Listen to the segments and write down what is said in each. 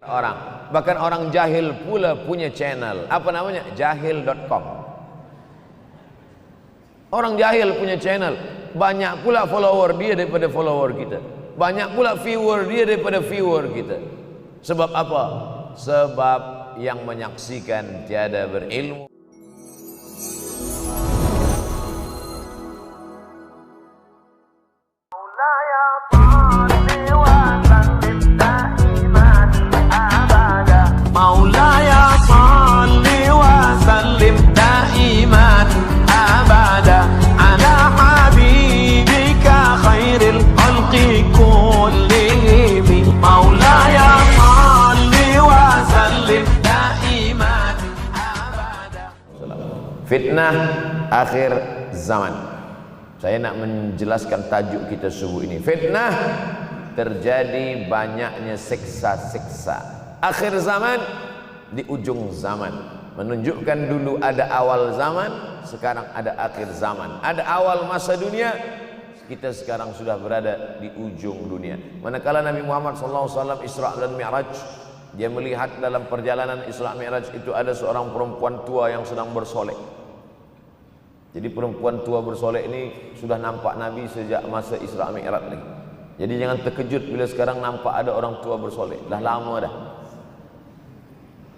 Orang, bahkan orang jahil pula punya channel. Apa namanya? Jahil.com. Orang jahil punya channel. Banyak pula follower dia daripada follower kita. Banyak pula viewer dia daripada viewer kita. Sebab apa? Sebab yang menyaksikan tiada berilmu. Fitnah akhir zaman. Saya nak menjelaskan tajuk kita subuh ini. Fitnah terjadi banyaknya siksa-siksa. Akhir zaman di ujung zaman. Menunjukkan dulu ada awal zaman, sekarang ada akhir zaman. Ada awal masa dunia, kita sekarang sudah berada di ujung dunia. Manakala Nabi Muhammad SAW Isra dan Mi'raj, dia melihat dalam perjalanan Isra Mi'raj itu ada seorang perempuan tua yang sedang bersolek. Jadi perempuan tua bersolek ini sudah nampak Nabi sejak masa Isra Mi'raj lagi. Jadi jangan terkejut bila sekarang nampak ada orang tua bersolek. Dah lama dah.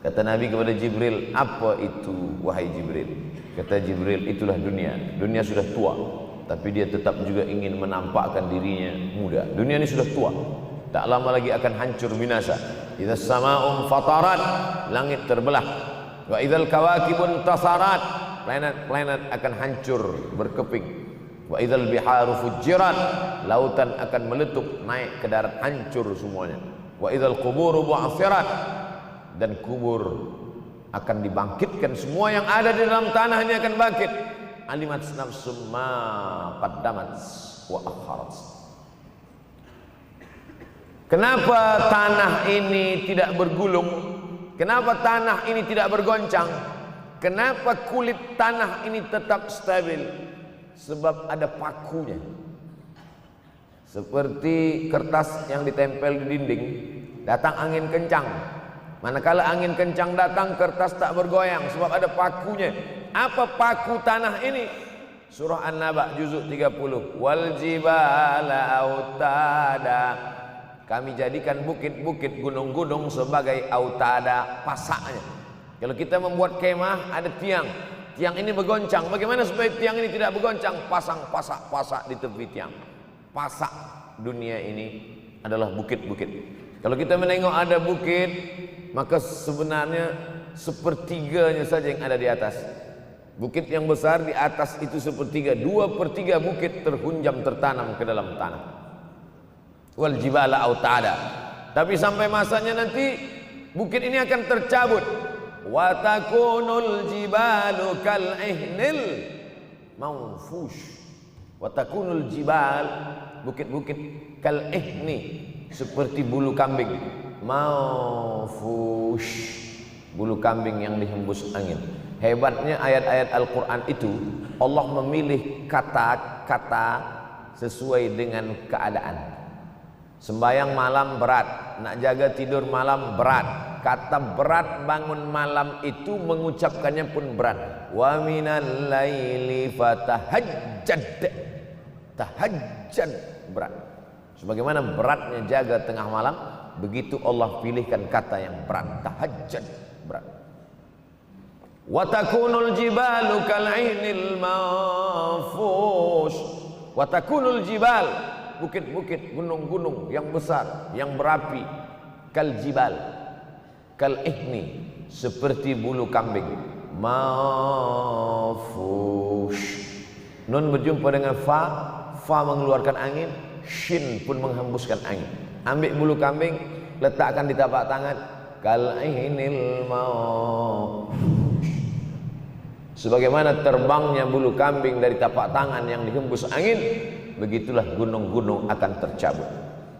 Kata Nabi kepada Jibril, apa itu wahai Jibril? Kata Jibril, itulah dunia. Dunia sudah tua, tapi dia tetap juga ingin menampakkan dirinya muda. Dunia ini sudah tua, tak lama lagi akan hancur binasa. Idza sama'un fatarat, langit terbelah. Wa idzal kawakibun tasarat, planet-planet akan hancur berkeping. Wa idzal biharu fujirat, lautan akan meletup naik ke darat, hancur semuanya. Wa idzal quburu bu'athirat, dan kubur akan dibangkitkan. Semua yang ada di dalam tanah ini akan bangkit. Alimat nafsum ma qaddamat wa akharat. Kenapa tanah ini tidak bergulung? Kenapa tanah ini tidak bergoncang? Kenapa kulit tanah ini tetap stabil? Sebab ada pakunya. Seperti kertas yang ditempel di dinding, datang angin kencang. Manakala angin kencang datang, kertas tak bergoyang sebab ada pakunya. Apa paku tanah ini? Surah An-Naba juzuk 30. Wal jibala autada. Kami jadikan bukit-bukit, gunung-gunung sebagai autada, pasaknya. Kalau kita membuat kemah, ada tiang. Tiang ini bergoncang. Bagaimana supaya tiang ini tidak bergoncang? Pasang pasak-pasak di tepi tiang. Pasak dunia ini adalah bukit-bukit. Kalau kita menengok ada bukit, maka sebenarnya sepertiganya saja yang ada di atas. Bukit yang besar di atas itu sepertiga, 2/3 bukit terhunjam, tertanam ke dalam tanah. Wal jibala autada. Tapi sampai masanya nanti bukit ini akan tercabut. Wa takunul jibalu kal ihnil manfush. Wa takunul jibal, bukit-bukit kal ihni, seperti bulu kambing. Manfush, bulu kambing yang dihembus angin. Hebatnya ayat-ayat Al-Quran itu, Allah memilih kata-kata sesuai dengan keadaan. Sembayang malam berat, nak jaga tidur malam berat. Kata berat bangun malam itu mengucapkannya pun berat. Wa minal laili fatahajjad. Tahajjad berat. Sebagaimana beratnya jaga tengah malam, begitu Allah pilihkan kata yang berat. Tahajjad berat. Wa takunul jibalu kal'inil manfush. Wa takunul jibal, bukit-bukit, gunung-gunung yang besar, yang berapi, kal jibal, kal ihni, seperti bulu kambing. Manfush. Nun berjumpa dengan fa, fa mengeluarkan angin, shin pun menghembuskan angin. Ambil bulu kambing, letakkan di tapak tangan, kal ihnil manfush. Sebagaimana terbangnya bulu kambing dari tapak tangan yang dihembus angin, begitulah gunung-gunung akan tercabut.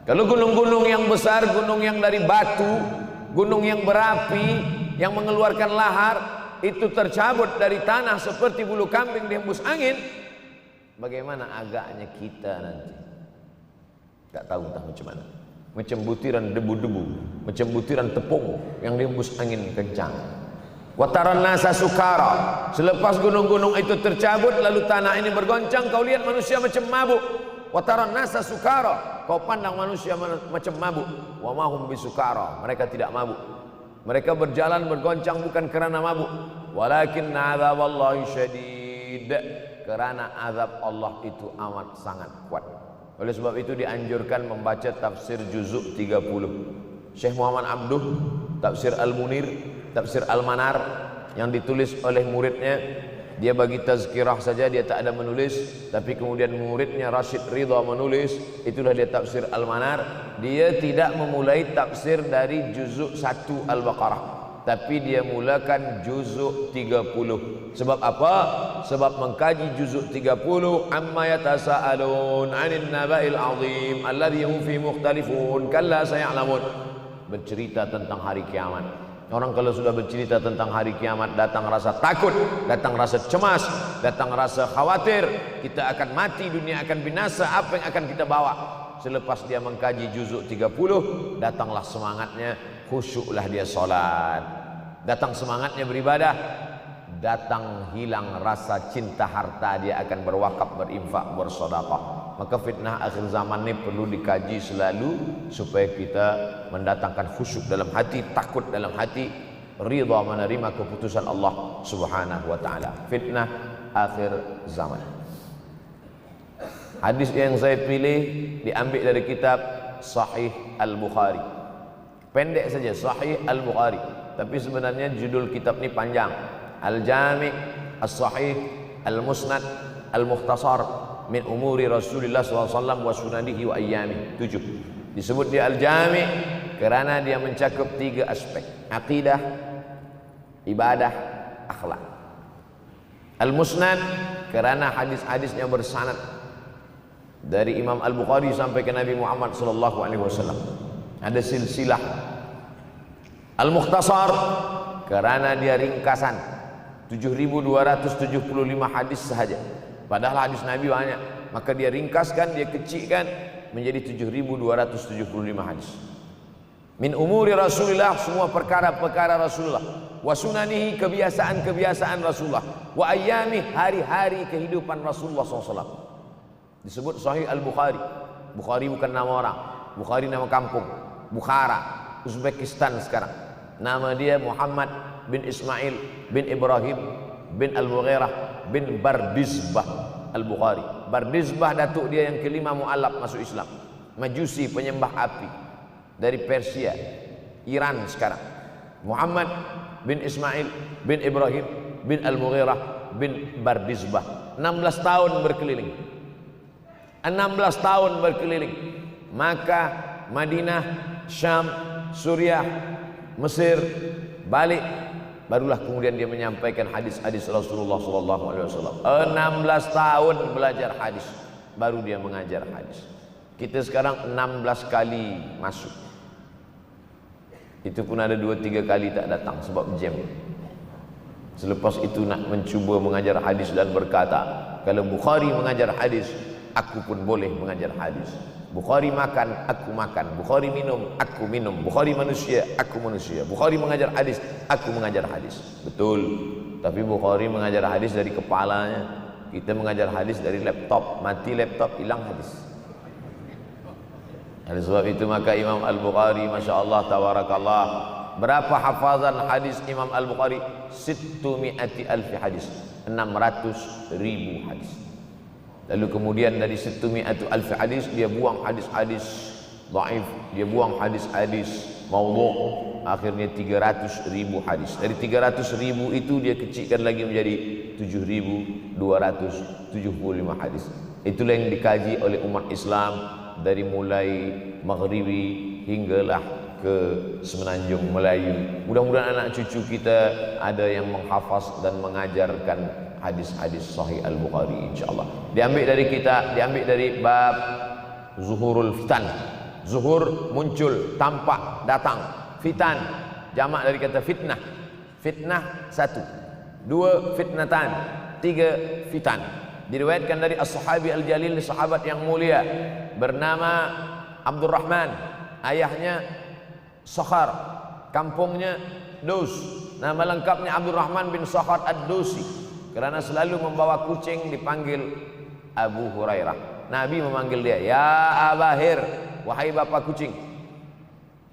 Kalau gunung-gunung yang besar, gunung yang dari batu, gunung yang berapi, yang mengeluarkan lahar, itu tercabut dari tanah seperti bulu kambing dihembus angin, bagaimana agaknya kita nanti? Tak tahu entah macam mana. macam butiran debu-debu, macam butiran tepung yang dihembus angin kencang. Wataran nasa sukara, selepas gunung-gunung itu tercabut lalu tanah ini bergoncang, kau lihat manusia macam mabuk. Wataran nasa sukara, kau pandang manusia macam mabuk. Wa mahum bisukara, mereka tidak mabuk. Mereka berjalan bergoncang bukan kerana mabuk, walakin azaballahi syadid, kerana azab Allah itu amat sangat kuat. Oleh sebab itu dianjurkan membaca tafsir juzuk 30. Syekh Muhammad Abduh, tafsir Al-Munir, tafsir Al-Manar yang ditulis oleh muridnya. Dia bagi tazkirah saja, dia tak ada menulis. Tapi kemudian muridnya Rashid Ridha menulis. Itulah dia tafsir Al-Manar. Dia tidak memulai tafsir dari juzuk 1 Al-Baqarah, tapi dia mulakan juzuk 30. Sebab apa? Sebab mengkaji juzuk 30, amma yatasaalun 'anil naba'il 'azim alladhi hum fi mukhtalifun kalla saya'lamun, bercerita tentang hari kiamat. Orang kalau sudah bercerita tentang hari kiamat, datang rasa takut, datang rasa cemas, datang rasa khawatir, kita akan mati, dunia akan binasa, apa yang akan kita bawa? Selepas dia mengkaji juzuk 30, datanglah semangatnya, khusyuklah dia solat, datang semangatnya beribadah, datang hilang rasa cinta harta, dia akan berwakaf, berinfak, bersedekah. Maka fitnah akhir zaman ini perlu dikaji selalu supaya kita mendatangkan khusyuk dalam hati, takut dalam hati, ridha menerima keputusan Allah Subhanahu wa taala. Fitnah akhir zaman. Hadis yang saya pilih diambil dari kitab Sahih Al-Bukhari. Pendek saja, Sahih Al-Bukhari, tapi sebenarnya judul kitab ini panjang. Al-Jami' As-Sahih Al-Musnad Al-Mukhtasar min umuri Rasulullah SAW wa sunanihi wa ayyamih. 7. Disebut dia Al-Jami' kerana dia mencakup 3 aspek: akidah, ibadah, akhlak. Al-Musnad kerana hadis-hadisnya bersanad dari Imam Al-Bukhari sampai ke Nabi Muhammad SAW. Ada silsilah. Al-Mukhtasar kerana dia ringkasan, 7.275 hadis sahaja. Padahal hadis Nabi banyak, maka dia ringkaskan, dia kecilkan menjadi 7.275 hadis. Min umuri Rasulullah, semua perkara-perkara Rasulullah. Wa sunanihi, kebiasaan-kebiasaan Rasulullah. Wa ayyamih, hari-hari kehidupan Rasulullah SAW. Disebut Sahih Al-Bukhari. Bukhari bukan nama orang, Bukhari nama kampung, Bukhara, Uzbekistan sekarang. Nama dia Muhammad bin Ismail bin Ibrahim bin Al-Mughirah bin Bardizbah Al-Bukhari. Bardizbah datuk dia yang kelima mu'alaf masuk Islam, Majusi, penyembah api, dari Persia, Iran sekarang. Muhammad bin Ismail bin Ibrahim bin Al-Mughirah bin Bardizbah. 16 tahun berkeliling, 16 tahun berkeliling Makkah, Madinah, Syam, Suriah, Mesir, balik, barulah kemudian dia menyampaikan hadis-hadis Rasulullah SAW. 16 tahun belajar hadis, baru dia mengajar hadis. Kita sekarang 16 kali masuk, itu pun ada 2-3 kali tak datang sebab jam. Selepas itu nak mencuba mengajar hadis dan berkata, kalau Bukhari mengajar hadis, aku pun boleh mengajar hadis. Bukhari makan, aku makan. Bukhari minum, aku minum. Bukhari manusia, aku manusia. Bukhari mengajar hadis, aku mengajar hadis. Betul. Tapi Bukhari mengajar hadis dari kepalanya, kita mengajar hadis dari laptop. Mati laptop, hilang hadis. Oleh sebab itu maka Imam Al-Bukhari, Masya Allah, tabarakallah, berapa hafazan hadis Imam Al-Bukhari? 600,000 hadis, 600,000 hadis. Lalu kemudian dari 700,000 hadis dia buang hadis-hadis dhaif, dia buang hadis-hadis maudhu', akhirnya 300,000 hadis. Dari 300,000 itu dia kecilkan lagi menjadi 7.275 hadis. Itulah yang dikaji oleh umat Islam dari mulai maghribi hinggalah ke semenanjung Melayu. Mudah-mudahan anak cucu kita ada yang menghafaz dan mengajarkan hadis-hadis Sahih Al-Bukhari, insyaallah. Diambil dari bab zuhurul fitan. Zuhur, muncul, tampak, datang. Fitan, jamak dari kata fitnah. Fitnah 1, 2 fitnatan, 3 fitan. Diriwayatkan dari as-sahabi al-jalil, sahabat yang mulia bernama Abdurrahman ayahnya Sakhar, kampungnya Dus. Nama lengkapnya Abdurrahman bin Sakhar Ad-Dusi. Karena selalu membawa kucing dipanggil Abu Hurairah. Nabi memanggil dia, ya Abahir, wahai bapak kucing.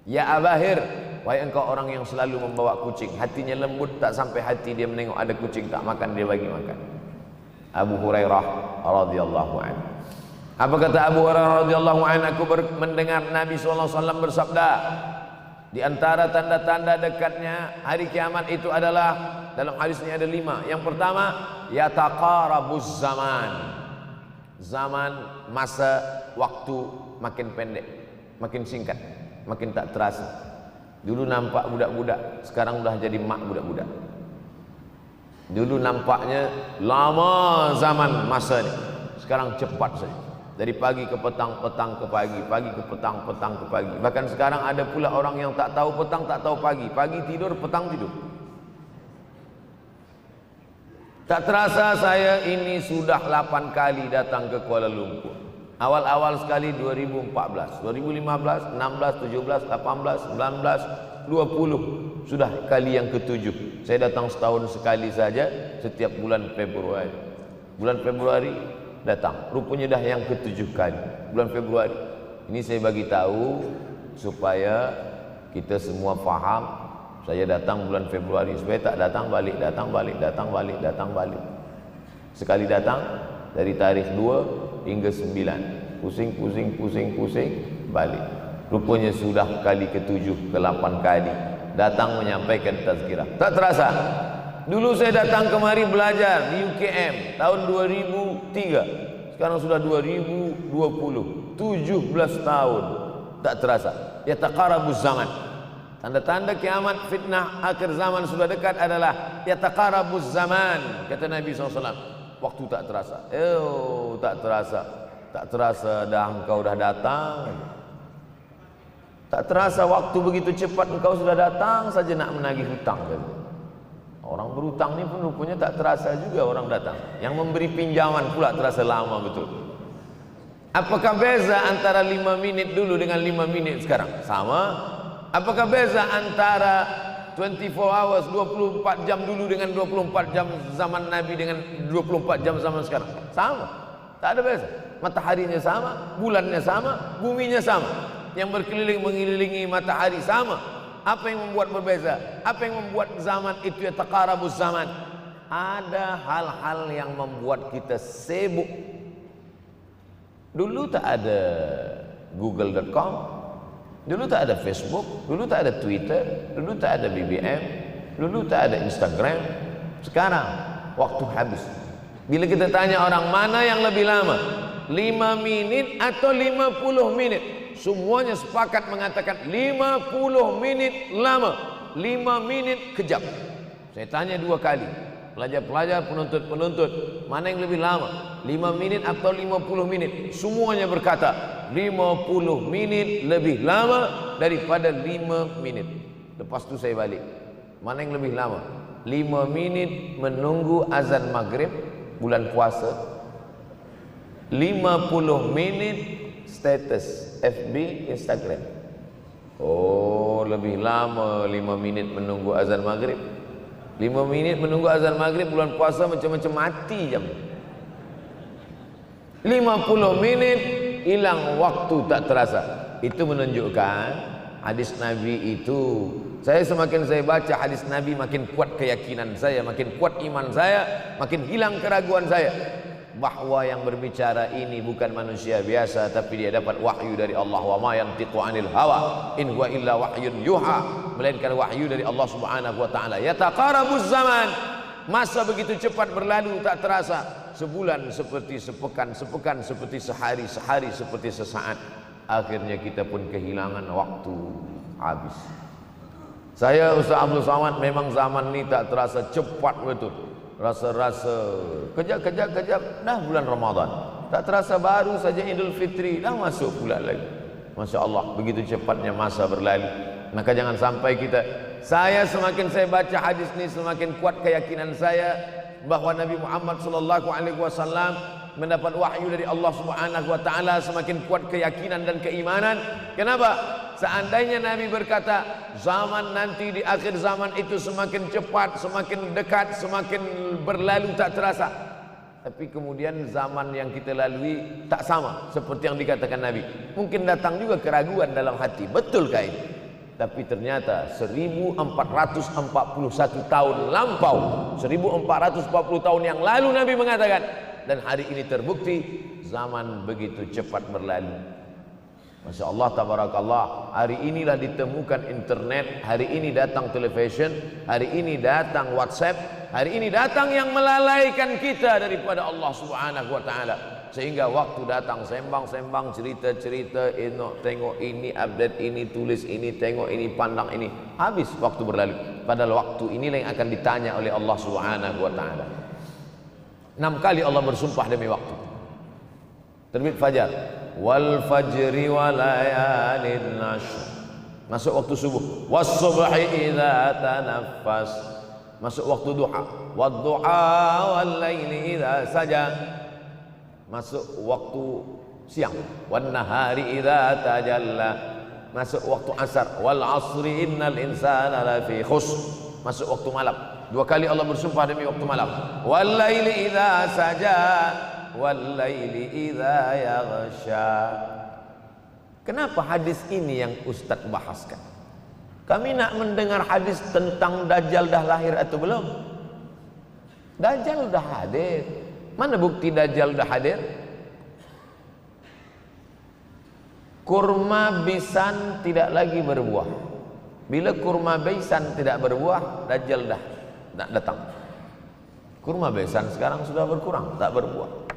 Ya Abahir, wahai engkau orang yang selalu membawa kucing. Hatinya lembut, tak sampai hati dia menengok ada kucing tak makan, dia bagi makan. Abu Hurairah radhiyallahu anhu. Apa kata Abu Hurairah radhiyallahu anhu? Aku mendengar Nabi SAW bersabda, di antara tanda-tanda dekatnya hari kiamat itu adalah, dalam hadis ini ada 5. Yang pertama, yataqarabuz zaman. Zaman, masa, waktu makin pendek, makin singkat, makin tak terasa. Dulu nampak budak-budak, sekarang udah jadi mak budak-budak. Dulu nampaknya lama zaman masa ini, sekarang cepat saja. Dari pagi ke petang, petang ke pagi, pagi ke petang, petang ke pagi. Bahkan sekarang ada pula orang yang tak tahu petang, tak tahu pagi. Pagi tidur, petang tidur. Tak terasa saya ini sudah 8 kali datang ke Kuala Lumpur. Awal-awal sekali 2014, 2015, 16, 17, 18, 19, 20. Sudah kali yang ke-7. Saya datang setahun sekali saja, setiap bulan Februari. Bulan Februari datang, rupanya dah yang ke-7 kali bulan Februari. Ini saya bagi tahu supaya kita semua faham. Saya datang bulan Februari, supaya tak datang balik, datang balik, datang balik, datang balik. Sekali datang dari tarikh 2 hingga 9, pusing, pusing, pusing, pusing, balik. Rupanya sudah kali ke-7, ke-8 kali datang menyampaikan tazkirah. Tak terasa. Dulu saya datang kemari belajar di UKM tahun 2003. Sekarang sudah 2020, 17 tahun. Tak terasa. Yataqarabuz zaman. Tanda-tanda kiamat, fitnah akhir zaman sudah dekat adalah yataqarabuz zaman, kata Nabi SAW. Waktu tak terasa. Tak terasa. Tak terasa dah engkau dah datang. Tak terasa waktu begitu cepat engkau sudah datang saja nak menagih hutang. Orang berhutang ni pun rupanya tak terasa juga orang datang. Yang memberi pinjaman pula terasa lama betul. Apakah beza antara 5 minit dulu dengan 5 minit sekarang? Sama. Apakah beza antara 24 hours, 24 jam dulu dengan 24 jam zaman Nabi dengan 24 jam zaman sekarang? Sama. Tak ada beza. Mataharinya sama, bulannya sama, buminya sama. Yang berkeliling mengelilingi matahari sama. Apa yang membuat berbeza? Apa yang membuat zaman itu yataqarabuz zaman? Ada hal-hal yang membuat kita sibuk. Dulu tak ada google.com, dulu tak ada Facebook, dulu tak ada Twitter, dulu tak ada BBM, dulu tak ada Instagram. Sekarang waktu habis. Bila kita tanya orang mana yang lebih lama, 5 minit atau 50 minit, semuanya sepakat mengatakan 50 minit lama, 5 minit kejam. Saya tanya 2 kali, pelajar-pelajar, penuntut-penuntut, mana yang lebih lama, 5 minit atau 50 minit? Semuanya berkata 50 minit lebih lama daripada 5 minit. Lepas tu saya balik, mana yang lebih lama? 5 minit menunggu azan maghrib bulan puasa, 50 minit status FB, Instagram. Oh, lebih lama 5 minit menunggu azan maghrib. 5 minit menunggu azan maghrib bulan puasa macam-macam mati jam. 50 minit hilang waktu tak terasa. Itu menunjukkan hadis Nabi itu. Saya semakin saya baca hadis Nabi, makin kuat keyakinan saya, makin kuat iman saya, makin hilang keraguan saya bahwa yang berbicara ini bukan manusia biasa, tapi dia dapat wahyu dari Allah. Wa ma yantiqu 'anil hawa in huwa illa wahyun yuha, melainkan wahyu dari Allah Subhanahu wa taala. Yataqarabuz zaman, masa begitu cepat berlalu tak terasa. Sebulan seperti sepekan, sepekan seperti sehari, sehari seperti sesaat. Akhirnya kita pun kehilangan waktu, habis. Saya Ustaz Abdul Somad, memang zaman ini tak terasa, cepat betul. Rasa-rasa kejap-kejap dah bulan Ramadan. Tak terasa baru saja Idul Fitri dah masuk pula lagi. Masya Allah, begitu cepatnya masa berlalu. Maka jangan sampai kita, saya semakin saya baca hadis ini semakin kuat keyakinan saya bahwa Nabi Muhammad SAW mendapat wahyu dari Allah Subhanahu wa taala, semakin kuat keyakinan dan keimanan. Kenapa? Seandainya Nabi berkata zaman nanti di akhir zaman itu semakin cepat, semakin dekat, semakin berlalu tak terasa, tapi kemudian zaman yang kita lalui tak sama seperti yang dikatakan Nabi. Mungkin datang juga keraguan dalam hati, betulkah ini? Tapi ternyata 1441 tahun lampau, 1440 tahun yang lalu Nabi mengatakan, dan hari ini terbukti zaman begitu cepat berlalu. Masya Allah, tabarakallah. Hari inilah ditemukan internet, hari ini datang television, hari ini datang WhatsApp, hari ini datang yang melalaikan kita daripada Allah Subhanahu wa ta'ala. Sehingga waktu datang sembang-sembang, cerita-cerita, tengok ini, update ini, tulis ini, tengok ini, pandang ini, habis waktu berlalu. Padahal waktu inilah yang akan ditanya oleh Allah Subhanahu wa ta'ala. 6 kali Allah bersumpah demi waktu. Terbit fajar, wal fajri wa layalin nashr, masuk waktu subuh, was subhi idza tanaffas, masuk waktu duha, wad duha wal laili idza saja, masuk waktu siang, wan nahari idza tajalla, masuk waktu asar, wal asri innal insana lafi khusr, masuk waktu malam. 2 kali Allah bersumpah demi waktu malam, wal laili idza saja, wal laili idza yaghsha. Kenapa hadis ini yang Ustaz bahaskan? Kami nak mendengar hadis tentang Dajjal dah lahir atau belum? Dajjal dah hadir. Mana bukti Dajjal dah hadir? Kurma bisan tidak lagi berbuah. Bila kurma bisan tidak berbuah, Dajjal dah datang. Kurma bisan sekarang sudah berkurang, tak berbuah.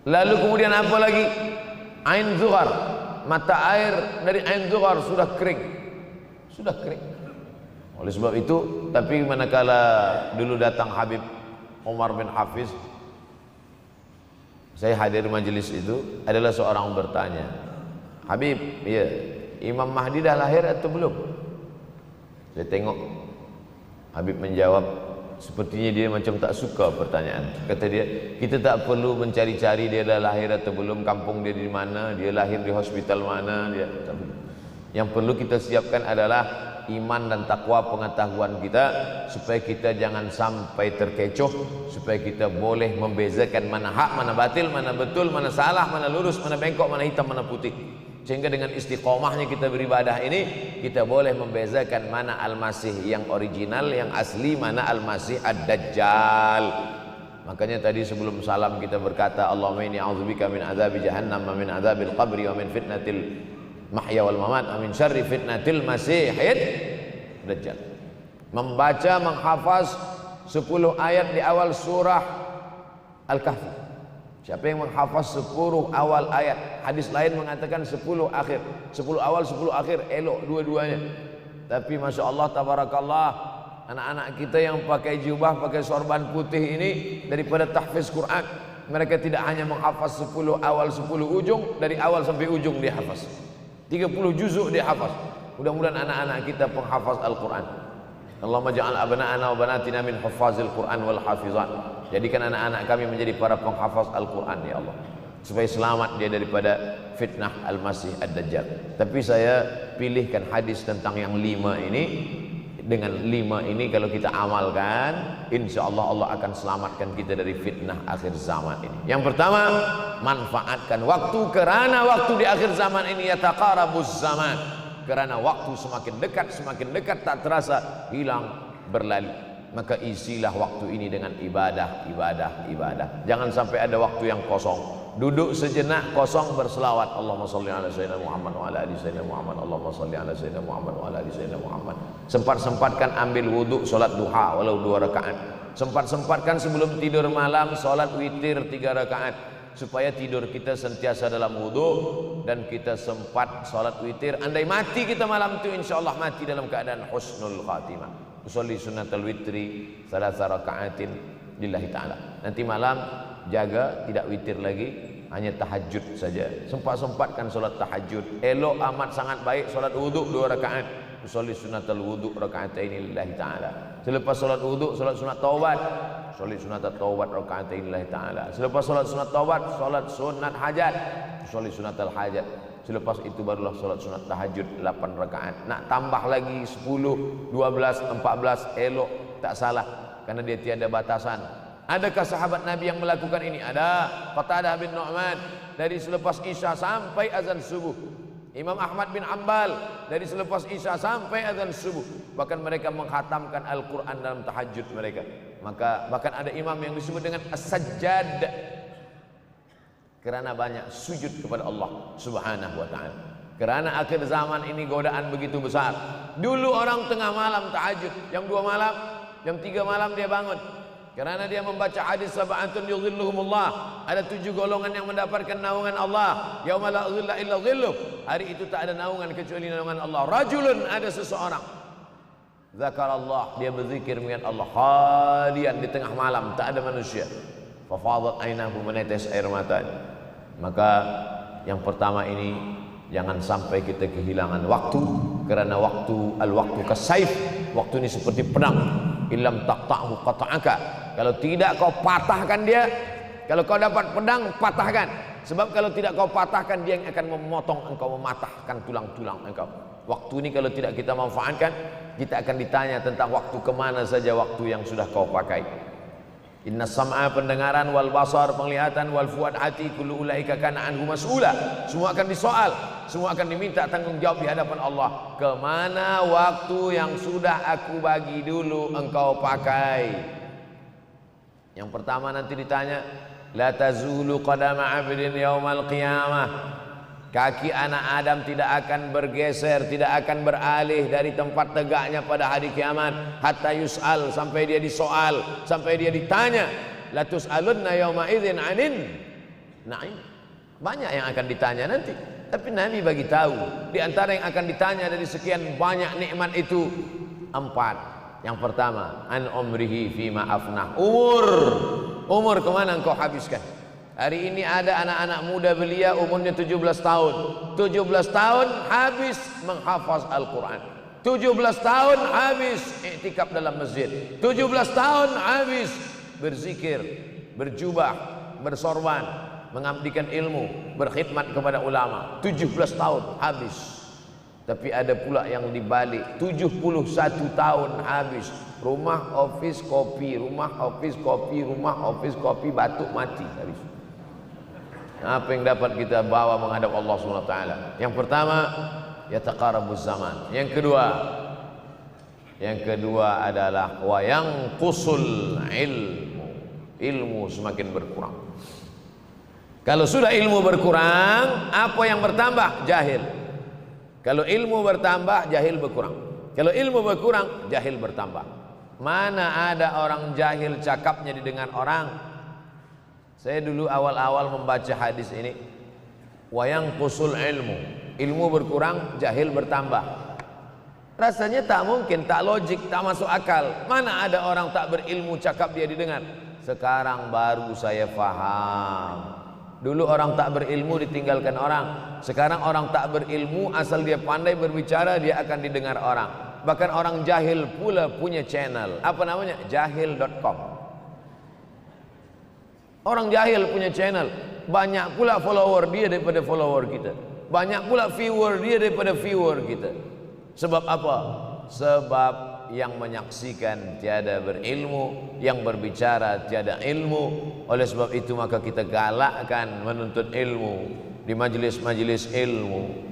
Lalu kemudian apa lagi? Ain Zuhar, mata air dari Ain Zuhar sudah kering. Sudah kering. Oleh sebab itu, tapi manakala dulu datang Habib Umar bin Hafiz, saya hadir majelis itu, adalah seorang bertanya, Habib, ya, Imam Mahdi dah lahir atau belum? Saya tengok Habib menjawab, sepertinya dia macam tak suka pertanyaan. Kata dia, kita tak perlu mencari-cari dia dah lahir atau belum, kampung dia di mana, dia lahir di hospital mana, dia. Yang perlu kita siapkan adalah iman dan takwa, pengetahuan kita, supaya kita jangan sampai terkecoh, supaya kita boleh membezakan mana hak, mana batil, mana betul, mana salah, mana lurus, mana bengkok, mana hitam, mana putih. Sehingga dengan istiqomahnya kita beribadah ini, kita boleh membezakan mana Al-Masih yang original, yang asli, mana Al-Masih Ad-Dajjal. Makanya tadi sebelum salam kita berkata, Allahumma inni a'udzubika min azabi jahannam wa min azabil qabri wa min fitnatil mahya wal mamat wa min syarri fitnatil masihid Dajjal. Membaca, menghafaz 10 ayat di awal surah Al-Kahfi. Siapa yang menghafaz 10 awal ayat, hadis lain mengatakan 10 akhir, 10 awal 10 akhir, elok dua-duanya. Tapi Masya Allah, tabarakallah, anak-anak kita yang pakai jubah, pakai sorban putih ini, daripada tahfiz Quran, mereka tidak hanya menghafaz 10 awal 10 ujung, dari awal sampai ujung dia hafaz, 30 juzuk dia hafaz. Mudah-mudahan anak-anak kita penghafaz Al-Quran. Allahumma ja'al abna'ana wa banatina min huffazil Quran wal hafizan. Jadikan anak-anak kami menjadi para penghafaz Al-Quran, ya Allah, supaya selamat dia daripada fitnah Al-Masih Ad-Dajjal. Tapi saya pilihkan hadis tentang yang 5 ini. Dengan 5 ini kalau kita amalkan, insya Allah Allah akan selamatkan kita dari fitnah akhir zaman ini. Yang pertama, manfaatkan waktu, kerana waktu di akhir zaman ini yataqarabuz zaman, kerana waktu semakin dekat tak terasa, hilang, berlalu. Maka isilah waktu ini dengan ibadah. Jangan sampai ada waktu yang kosong. Duduk sejenak kosong, berselawat, Allahumma shalli ala sayyidina Muhammad wa ala ali sayyidina Muhammad, Allahumma shalli ala sayyidina Muhammad wa ala ali sayyidina Muhammad. Sempat-sempatkan ambil wudhu, solat duha walau 2 rakaat. Sempat-sempatkan sebelum tidur malam solat witir 3 rakaat, supaya tidur kita sentiasa dalam wudhu dan kita sempat solat witir. Andai mati kita malam itu, insyaallah mati dalam keadaan husnul khatimah. Usolli sunnatal witri 3 rakaatin lillahi ta'ala. Nanti malam jaga, tidak witir lagi, hanya tahajud saja. Sempat-sempatkan solat tahajud. Elok amat sangat baik solat wudhu 2 rakaat. Usolli sunnatal wudhu rakaatain lillahi ta'ala. Selepas solat wudhu, solat sunat taubat. Usolli sunnatat taubat rakaatain lillahi ta'ala. Selepas solat sunat taubat, solat sunat hajat. Usolli sunnatal hajat Selepas itu barulah solat sunat tahajud 8 rakaat. Nak tambah lagi 10, 12, 14 elok, tak salah, karena dia tiada batasan. Adakah sahabat Nabi yang melakukan ini? Ada. Qatadah bin Nu'man dari selepas Isya sampai azan subuh. Imam Ahmad bin Hanbal dari selepas Isya sampai azan subuh. Bahkan mereka menghatamkan Al-Quran dalam tahajud mereka. Maka bahkan ada imam yang disebut dengan As-Sajjad, kerana banyak sujud kepada Allah Subhanahu wa ta'ala. Kerana akhir zaman ini godaan begitu besar. Dulu orang tengah malam tahajud, jam 2 malam, jam 3 malam dia bangun. Kerana dia membaca hadis sab'atun yudhilluhumullah. Ada 7 golongan yang mendapatkan naungan Allah. Yauma la dhilla illa dhilluh. Hari itu tak ada naungan kecuali naungan Allah. Rajulun, ada seseorang, zakarallah, dia berzikir mengingat Allah, khalian, di tengah malam, tak ada manusia. Fafadat ainahu, menetes air matanya. Maka yang pertama ini, jangan sampai kita kehilangan waktu. Kerana waktu, al-waktu kasaif, waktu ini seperti pedang. Illam taqta'hu qata'aka. Kalau tidak kau patahkan dia, kalau kau dapat pedang, patahkan. Sebab kalau tidak kau patahkan, dia yang akan memotong engkau, mematahkan tulang-tulang engkau. Waktu ini kalau tidak kita manfaatkan, kita akan ditanya tentang waktu, kemana saja waktu yang sudah kau pakai. Inna sam'a, pendengaran, wal basar, penglihatan, wal fuad, hati, kullu ulaika kana anhu mas'ula. Semua akan disoal, semua akan diminta tanggung jawab di hadapan Allah. Kemana waktu yang sudah aku bagi dulu engkau pakai? Yang pertama nanti ditanya, la tazulu qadama 'abdin yaumal qiyamah. Kaki anak Adam tidak akan bergeser, tidak akan beralih dari tempat tegaknya pada hari kiamat, hatta yus'al, sampai dia disoal, sampai dia ditanya. La tus'alunna yauma idzin 'anin na'im. Banyak yang akan ditanya nanti, tapi Nabi bagi tahu di antara yang akan ditanya dari sekian banyak nikmat itu 4. Yang pertama, an umrihi fima afnah. Umur kemana engkau habiskan? Hari ini ada anak-anak muda belia umurnya 17 tahun. 17 tahun habis menghafaz Al-Quran. 17 tahun habis iktikaf dalam masjid. 17 tahun habis berzikir, berjubah, bersorban, mengabdikan ilmu, berkhidmat kepada ulama. 17 tahun habis. Tapi ada pula yang dibalik, 71 tahun habis. Rumah, office, kopi, rumah, office, kopi, rumah, office, kopi, batuk, mati habis. Apa yang dapat kita bawa menghadap Allah SWT? Yang pertama, yataqarabuz zaman. Yang kedua adalah wa yanqusul ilmu. Ilmu semakin berkurang. Kalau sudah ilmu berkurang, apa yang bertambah? Jahil. Kalau ilmu bertambah, jahil berkurang. Kalau ilmu berkurang, jahil bertambah. Mana ada orang jahil cakapnya didengar orang? Saya dulu awal-awal membaca hadis ini, wayang kusul ilmu berkurang, jahil bertambah. Rasanya tak mungkin, tak logik, tak masuk akal. Mana ada orang tak berilmu cakap dia didengar? Sekarang baru saya faham. Dulu orang tak berilmu ditinggalkan orang. Sekarang orang tak berilmu, asal dia pandai berbicara, dia akan didengar orang. Bahkan orang jahil pula punya channel. Apa namanya? Jahil.com. Orang jahil punya channel. Banyak pula follower dia daripada follower kita. Banyak pula viewer dia daripada viewer kita. Sebab apa? Sebab yang menyaksikan tiada berilmu, yang berbicara tiada ilmu. Oleh sebab itu maka kita galakkan menuntut ilmu di majlis-majlis ilmu.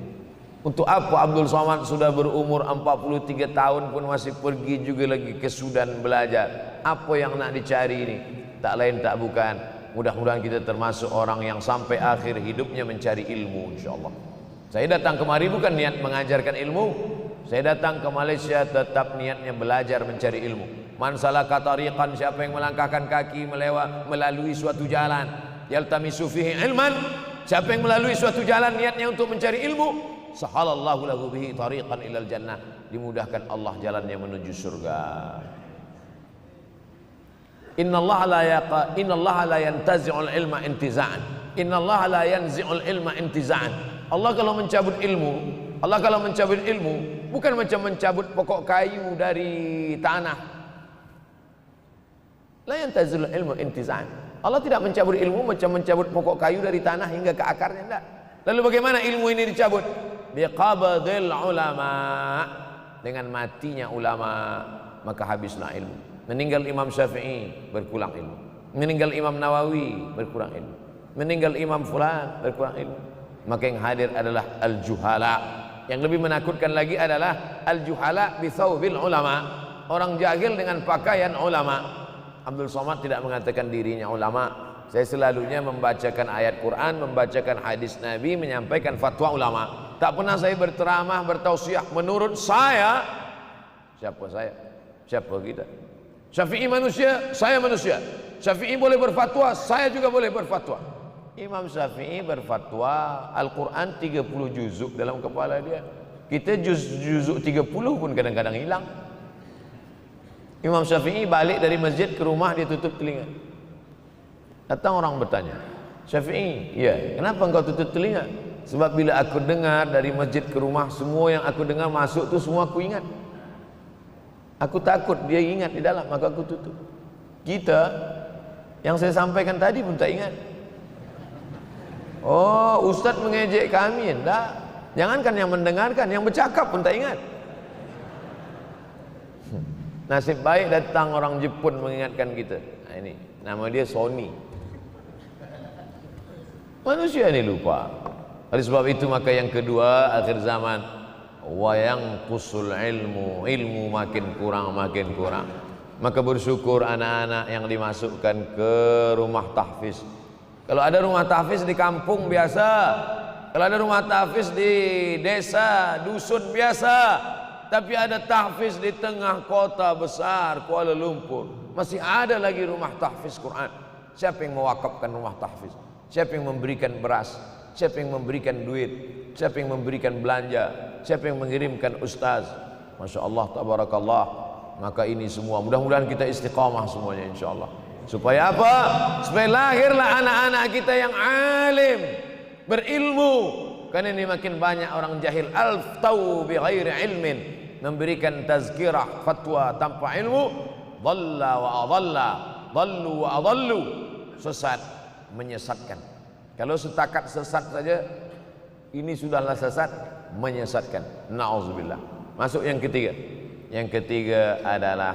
Untuk apa Abdul Somad sudah berumur 43 tahun pun masih pergi juga lagi ke Sudan belajar? Apa yang nak dicari ini? Tak lain tak bukan, mudah-mudahan kita termasuk orang yang sampai akhir hidupnya mencari ilmu, insyaAllah. Saya datang kemari bukan niat mengajarkan ilmu. Saya datang ke Malaysia tetap niatnya belajar mencari ilmu. Man salaka tariqan, siapa yang melangkahkan kaki melalui suatu jalan, yaltamisu fihi ilman, siapa yang melalui suatu jalan niatnya untuk mencari ilmu, sahalallahu lahu bihi tariqan ilal jannah, dimudahkan Allah jalannya menuju surga. Innallaha la yantazi'ul ilma intiza'an. Innallaha la yanzi'ul ilma intiza'an. Allah kalau mencabut ilmu, bukan macam mencabut pokok kayu dari tanah. La yantazilul ilmu intiza'an. Allah tidak mencabut ilmu macam mencabut pokok kayu dari tanah hingga ke akarnya, enggak. Lalu bagaimana ilmu ini dicabut? Biqabdil ulama, dengan matinya ulama maka habislah ilmu. Meninggal Imam Syafi'i berkurang ilmu, meninggal Imam Nawawi berkurang ilmu, meninggal Imam Fulan berkurang ilmu. Maka yang hadir adalah al-juhala. Yang lebih menakutkan lagi adalah al-juhala bi thawbil ulama, orang jahil dengan pakaian ulama. Abdul Somad tidak mengatakan dirinya ulama. Saya selalunya membacakan ayat Quran, membacakan hadis Nabi, menyampaikan fatwa ulama. Tak pernah saya berteramah, bertausiah. Menurut saya, siapa saya? Siapa kita? Syafi'i manusia, saya manusia. Syafi'i boleh berfatwa, saya juga boleh berfatwa. Imam Syafi'i berfatwa Al-Quran 30 juzuk dalam kepala dia. Kita juzuk 30 pun kadang-kadang hilang. Imam Syafi'i balik dari masjid ke rumah, dia tutup telinga. Datang orang bertanya, Syafi'i, ya, kenapa engkau tutup telinga? Sebab bila aku dengar dari masjid ke rumah, semua yang aku dengar masuk tu semua aku ingat. Aku takut dia ingat di dalam, maka aku tutup. Kita, yang saya sampaikan tadi pun tak ingat. Oh, Ustaz mengejek kami, enggak. Jangankan yang mendengarkan, yang bercakap pun tak ingat. Nasib baik datang orang Jepun mengingatkan kita. Nah, ini nama dia Sony. Manusia ini lupa. Oleh sebab itu maka yang kedua, akhir zaman, wayang kusul ilmu, ilmu makin kurang. Maka bersyukur anak-anak yang dimasukkan ke rumah tahfiz. Kalau ada rumah tahfiz di kampung biasa, kalau ada rumah tahfiz di desa, dusun biasa, tapi ada tahfiz di tengah kota besar Kuala Lumpur, masih ada lagi rumah tahfiz Quran. Siapa yang mewakafkan rumah tahfiz? Siapa yang memberikan beras? Siapa yang memberikan duit? Siapa yang memberikan belanja? Siapa yang mengirimkan ustaz? Masya Allah, tabarakallah. Maka ini semua mudah-mudahan kita istiqamah semuanya insyaAllah. Supaya apa? Supaya lahirlah anak-anak kita yang alim, berilmu. Karena ini makin banyak orang jahil, al-ftau bi ghairi ilmin, memberikan tazkirah, fatwa tanpa ilmu. Dhalla wa adalla, dhallu wa adallu, sesat, menyesatkan. Kalau setakat sesat saja, ini sudahlah sesat, menyesatkan. Na'udzubillah. Masuk yang ketiga. Yang ketiga adalah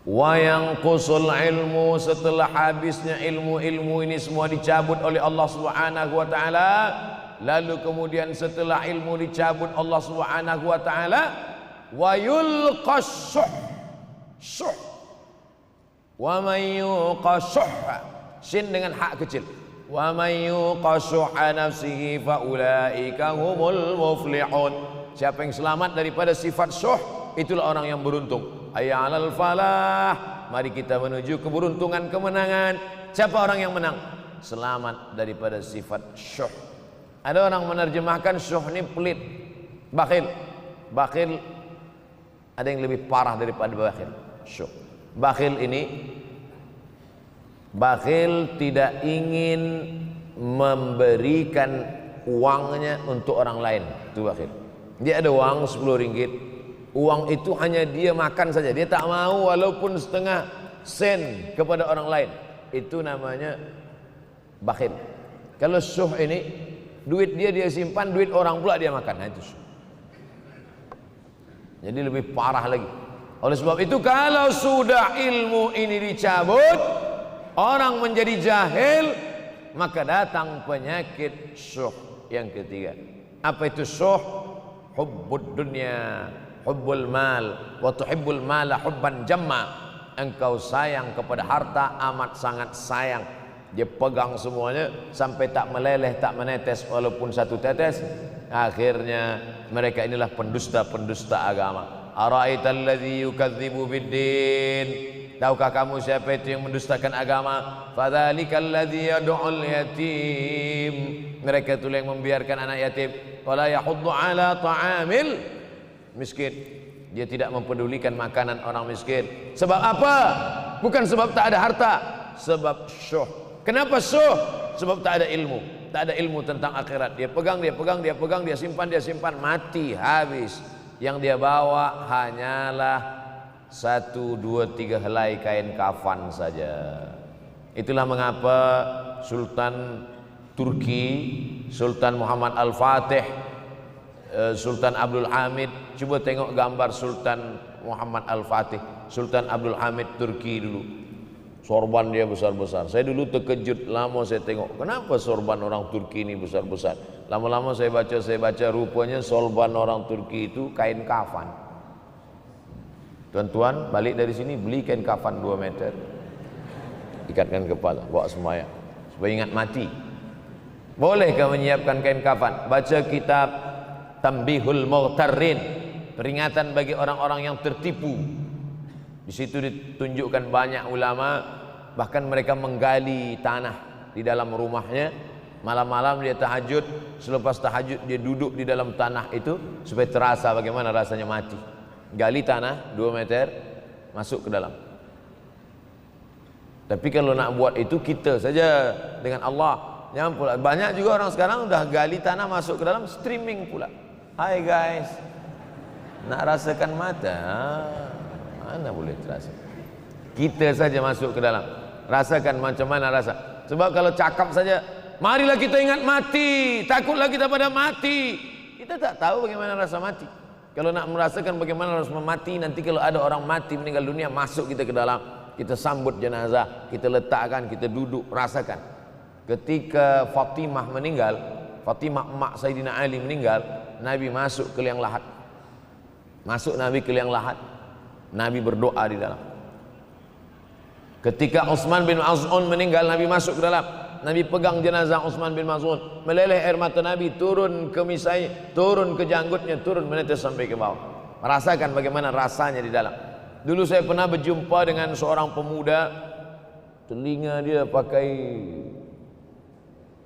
wayang kusul ilmu, setelah habisnya ilmu-ilmu ini semua dicabut oleh Allah Subhanahu wa taala. Lalu kemudian setelah ilmu dicabut Allah Subhanahu wa taala, wa yulqas syuh. Wa may yuqashuha, sin dengan hak kecil. Wa may yuqashuha nafsihi fa ulaika humul muflihun. Siapa yang selamat daripada sifat syuh, itulah orang yang beruntung. Hayya 'alal falah, mari kita menuju keberuntungan, kemenangan. Siapa orang yang menang? Selamat daripada sifat syuh. Ada orang menerjemahkan syuh ini pelit, bakhil. Bakhil ada yang lebih parah daripada bakhil. Syuh. Bakhil ini, bakhil tidak ingin memberikan uangnya untuk orang lain. Itu bakhil. Dia ada uang 10 ringgit. Uang itu hanya dia makan saja. Dia tak mau walaupun setengah sen kepada orang lain. Itu namanya bakhil. Kalau syuh ini, duit dia simpan, duit orang pula dia makan. Nah, itu syuh. Jadi lebih parah lagi. Oleh sebab itu kalau sudah ilmu ini dicabut, orang menjadi jahil, maka datang penyakit syuh yang ketiga. Apa itu syuh? Hubbud dunya, hubbul mal, wa tuhibbul mala hubban jamma. Engkau sayang kepada harta amat sangat sayang. Dia pegang semuanya sampai tak meleleh, tak menetes walaupun satu tetes. Akhirnya mereka inilah pendusta-pendusta agama. Ara'aital ladzi yukadzibu biddin, tahukah kamu siapa itu yang mendustakan agama? Fadzalikal ladzi yad'ul yatim, mereka itu yang membiarkan anak yatim. Wala yahuddu ala ta'amil miskin, dia tidak mempedulikan makanan orang miskin. Sebab apa? Bukan sebab tak ada harta, sebab syuh. Kenapa syuh? Sebab tak ada ilmu. Tak ada ilmu tentang akhirat. Dia pegang, dia simpan, mati, habis. Yang dia bawa hanyalah 1, 2, 3 helai kain kafan saja. Itulah mengapa Sultan Turki, Sultan Muhammad Al-Fatih, Sultan Abdul Hamid. Coba tengok gambar Sultan Muhammad Al-Fatih, Sultan Abdul Hamid Turki dulu. Sorban dia besar-besar. Saya dulu terkejut, lama saya tengok, kenapa sorban orang Turki ini besar-besar. Lama-lama saya baca, rupanya sorban orang Turki itu kain kafan. Tuan-tuan balik dari sini beli kain kafan 2 meter, ikatkan kepala, bawa sembahyang supaya ingat mati. Bolehkah menyiapkan kain kafan? Baca kitab Tambihul Mughtarrin, peringatan bagi orang-orang yang tertipu. Di situ ditunjukkan banyak ulama, bahkan mereka menggali tanah di dalam rumahnya. Malam-malam dia tahajud, selepas tahajud dia duduk di dalam tanah itu supaya terasa bagaimana rasanya mati. Gali tanah 2 meter, masuk ke dalam. Tapi kalau nak buat itu kita saja dengan Allah. Jangan pula, banyak juga orang sekarang udah gali tanah masuk ke dalam, streaming pula. Hai guys, nak rasakan mata, mana boleh terasa. Kita saja masuk ke dalam, rasakan macam mana rasa. Sebab kalau cakap saja, marilah kita ingat mati, takutlah kita pada mati, kita tak tahu bagaimana rasa mati. Kalau nak merasakan bagaimana rasa mati, nanti kalau ada orang mati meninggal dunia, masuk kita ke dalam, kita sambut jenazah, kita letakkan, kita duduk, rasakan. Ketika Fatimah meninggal, Fatimah emak Sayyidina Ali meninggal, Nabi masuk ke liang lahat. Masuk Nabi ke liang lahat, Nabi berdoa di dalam. Ketika Utsman bin Maz'un meninggal, Nabi masuk ke dalam, Nabi pegang jenazah Utsman bin Maz'un, meleleh air mata Nabi turun ke misai, turun ke janggutnya, turun menetes sampai ke bawah. Merasakan bagaimana rasanya di dalam. Dulu saya pernah berjumpa dengan seorang pemuda, telinga dia pakai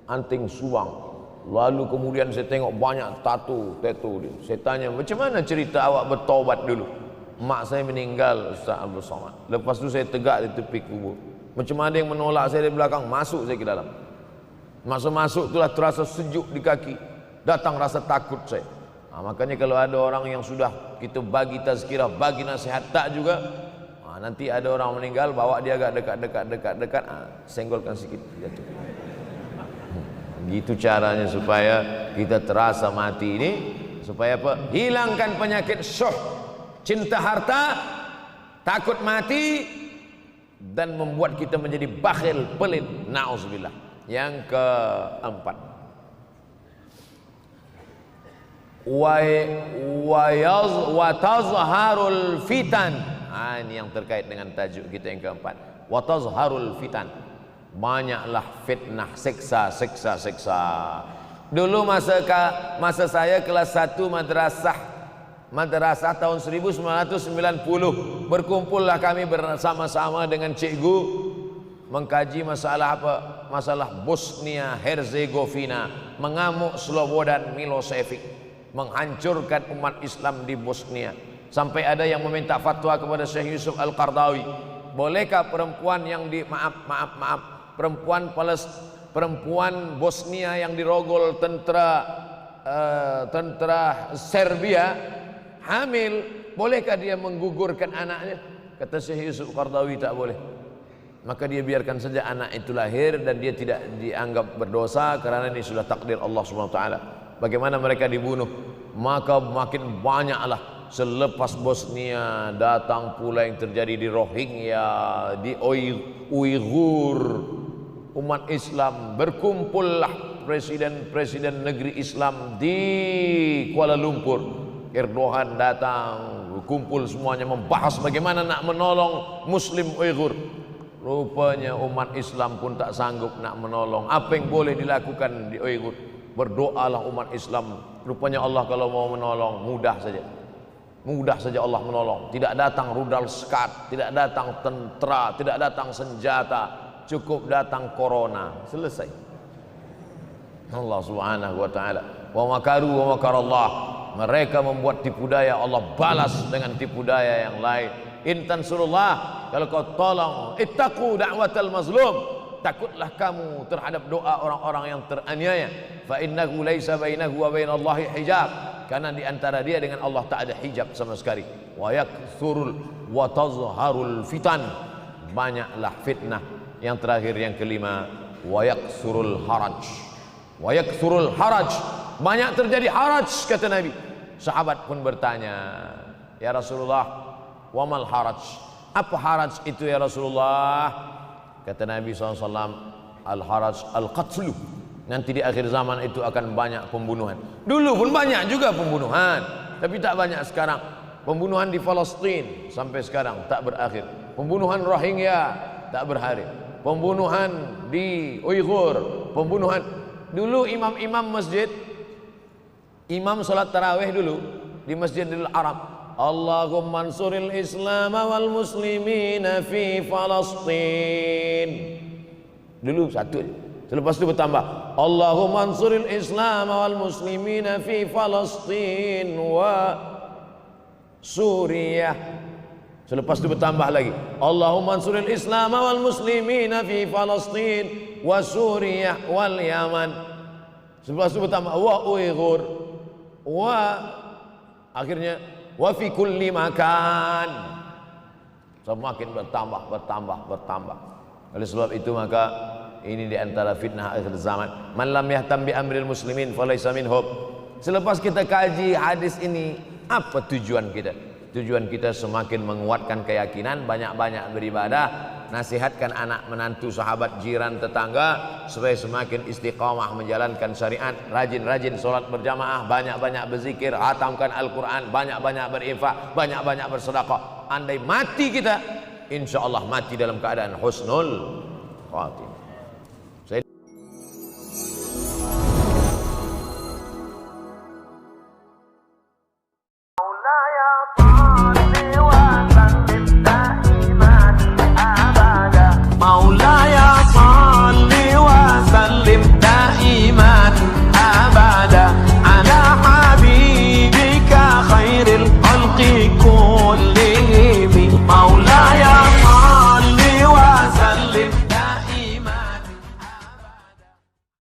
anting subang. Lalu kemudian saya tengok banyak tato dia. Saya tanya, macam mana cerita awak bertaubat dulu? Mak saya meninggal, Ustaz Abdul Somad. Lepas tu saya tegak di tepi kubur. Macam ada yang menolak saya dari belakang, masuk saya ke dalam. Masuk itulah terasa sejuk di kaki. Datang rasa takut saya. Makanya kalau ada orang yang sudah kita bagi tazkirah, bagi nasihat tak juga, nanti ada orang meninggal, bawa dia agak dekat, senggolkan sikit, jatuh. Gitu caranya supaya kita terasa mati ini, supaya apa? Hilangkan penyakit syuh, cinta harta, takut mati, dan membuat kita menjadi bakhil, pelit, na'udzubillah. Yang keempat, wa tazharul fitan. Ini yang terkait dengan tajuk kita yang keempat, wa tazharul fitan. Banyaklah fitnah, siksa. Dulu masa saya kelas 1 madrasah tahun 1990, berkumpullah kami bersama-sama dengan cikgu mengkaji masalah apa? Masalah Bosnia Herzegovina, mengamuk Slobodan Milosevic, menghancurkan umat Islam di Bosnia. Sampai ada yang meminta fatwa kepada Syekh Yusuf Al-Qardawi, bolehkah perempuan yang perempuan Bosnia yang dirogol tentara Serbia hamil, bolehkah dia menggugurkan anaknya? Kata Syekh Yusuf Qardawi, tak boleh. Maka dia biarkan saja anak itu lahir dan dia tidak dianggap berdosa karena ini sudah takdir Allah SWT. Bagaimana mereka dibunuh? Maka makin banyaklah selepas Bosnia datang pula yang terjadi di Rohingya, di Uighur. Umat Islam berkumpullah presiden-presiden negeri Islam di Kuala Lumpur. Erdogan datang, kumpul semuanya membahas bagaimana nak menolong Muslim Uighur. Rupanya umat Islam pun tak sanggup nak menolong. Apa yang boleh dilakukan di Uighur? Berdoalah umat Islam. Rupanya Allah kalau mau menolong mudah saja. Mudah saja Allah menolong. Tidak datang rudal skat, tidak datang tentera, tidak datang senjata, cukup datang corona, selesai. Allah Subhanahu wa taala, wa makaru wa makarallah. Mereka membuat tipu daya, Allah balas dengan tipu daya yang lain. In tansurullah, kalau kau tolong, ittaqu da'watal mazlum, takutlah kamu terhadap doa orang-orang yang teraniaya. Fa innahu laisa bainahu wa bainallahi hijab, karena di antara dia dengan Allah tak ada hijab sama sekali. Wa yakthurul wa tazharul fitan, banyaklah fitnah. Yang terakhir, yang kelima, wa yakthurul haraj, wa yakthurul haraj, banyak terjadi haraj kata Nabi. Sahabat pun bertanya, ya Rasulullah, wamal haraj, apa haraj itu ya Rasulullah? Kata Nabi SAW, al haraj al qatlu, nanti di akhir zaman itu akan banyak pembunuhan. Dulu pun banyak juga pembunuhan, tapi tak banyak sekarang. Pembunuhan di Palestina sampai sekarang tak berakhir. Pembunuhan Rohingya tak berakhir. Pembunuhan di Uighur, pembunuhan. Dulu imam-imam masjid, imam salat tarawih dulu di Masjidil Haram, Allahumma ansuril Islam wal muslimina fi Palestin. Dulu satu, selepas itu bertambah, Allahumma ansuril Islam wal muslimina fi Palestin wa Suriah. Selepas itu bertambah lagi, Allahumma ansuril Islam wal muslimina fi Palestin wa Suriah wal Yaman. Selepas itu bertambah wa Uighur wa akhirnya wa fi kulli makan. Semakin bertambah. Oleh sebab itu maka ini di antara fitnah akhir zaman. Man lam yahtam bi amril muslimin falaysa minhum. Selepas kita kaji hadis ini, apa tujuan kita? Tujuan kita semakin menguatkan keyakinan, banyak-banyak beribadah, nasihatkan anak menantu, sahabat, jiran, tetangga supaya semakin istiqamah menjalankan syariat, rajin-rajin solat berjamaah, banyak-banyak berzikir, hatamkan Al-Quran, banyak-banyak berinfak, banyak-banyak bersedekah. Andai mati kita, insya Allah mati dalam keadaan husnul khatimah.